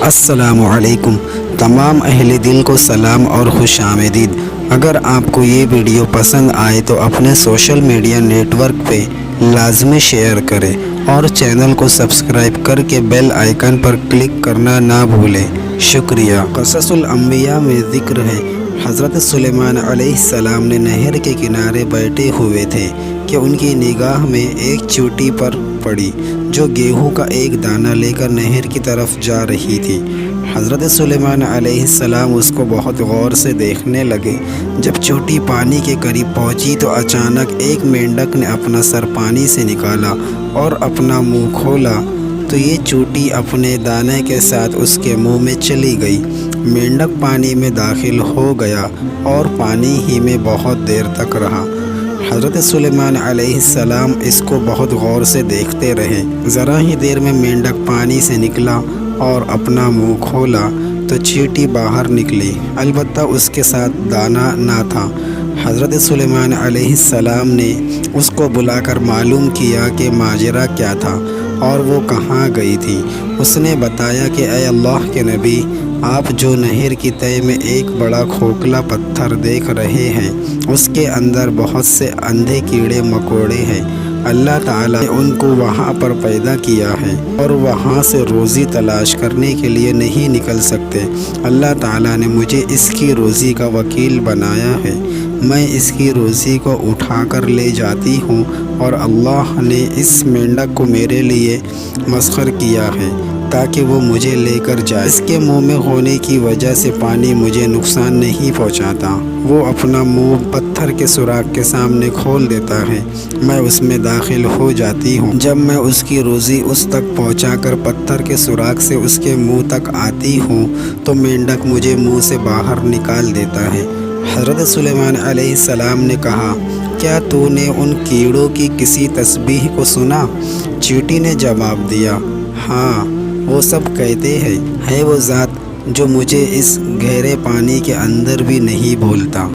السلام علیکم تمام اہل دل کو سلام اور خوش آمدید۔ اگر آپ کو یہ ویڈیو پسند آئے تو اپنے سوشل میڈیا نیٹ ورک پہ لازمی شیئر کریں اور چینل کو سبسکرائب کر کے بیل آئیکن پر کلک کرنا نہ بھولیں۔ شکریہ۔ قصص الانبیاء میں ذکر ہے حضرت سلیمان علیہ السلام نے نہر کے کنارے بیٹھے ہوئے تھے کہ ان کی نگاہ میں ایک چیونٹی پر پڑی جو گیہوں کا ایک دانہ لے کر نہر کی طرف جا رہی تھی۔ حضرت سلیمان علیہ السلام اس کو بہت غور سے دیکھنے لگے۔ جب چیونٹی پانی کے قریب پہنچی تو اچانک ایک مینڈک نے اپنا سر پانی سے نکالا اور اپنا منہ کھولا تو یہ چیونٹی اپنے دانے کے ساتھ اس کے منہ میں چلی گئی۔ مینڈک پانی میں داخل ہو گیا اور پانی ہی میں بہت دیر تک رہا۔ حضرت سلیمان علیہ السلام اس کو بہت غور سے دیکھتے رہے۔ ذرا ہی دیر میں مینڈک پانی سے نکلا اور اپنا منہ کھولا تو چیونٹی باہر نکلی، البتہ اس کے ساتھ دانہ نہ تھا۔ حضرت سلیمان علیہ السلام نے اس کو بلا کر معلوم کیا کہ ماجرا کیا تھا اور وہ کہاں گئی تھی۔ اس نے بتایا کہ اے اللہ کے نبی، آپ جو نہر کی تہہ میں ایک بڑا کھوکھلا پتھر دیکھ رہے ہیں اس کے اندر بہت سے اندھے کیڑے مکوڑے ہیں۔ اللہ تعالیٰ نے ان کو وہاں پر پیدا کیا ہے اور وہاں سے روزی تلاش کرنے کے لیے نہیں نکل سکتے۔ اللہ تعالیٰ نے مجھے اس کی روزی کا وکیل بنایا ہے، میں اس کی روزی کو اٹھا کر لے جاتی ہوں اور اللہ نے اس مینڈک کو میرے لیے مسخر کیا ہے تاکہ وہ مجھے لے کر جائے۔ اس کے منہ میں ہونے کی وجہ سے پانی مجھے نقصان نہیں پہنچاتا، وہ اپنا منہ پتھر کے سوراخ کے سامنے کھول دیتا ہے، میں اس میں داخل ہو جاتی ہوں۔ جب میں اس کی روزی اس تک پہنچا کر پتھر کے سوراخ سے اس کے منہ تک آتی ہوں تو مینڈک مجھے منہ سے باہر نکال دیتا ہے۔ حضرت سلیمان علیہ السلام نے کہا، کیا تو نے ان کیڑوں کی کسی تسبیح کو سنا؟ چیونٹی نے جواب دیا، ہاں، وہ سب کہتے ہیں، ہے وہ ذات جو مجھے اس گہرے پانی کے اندر بھی نہیں بھولتا۔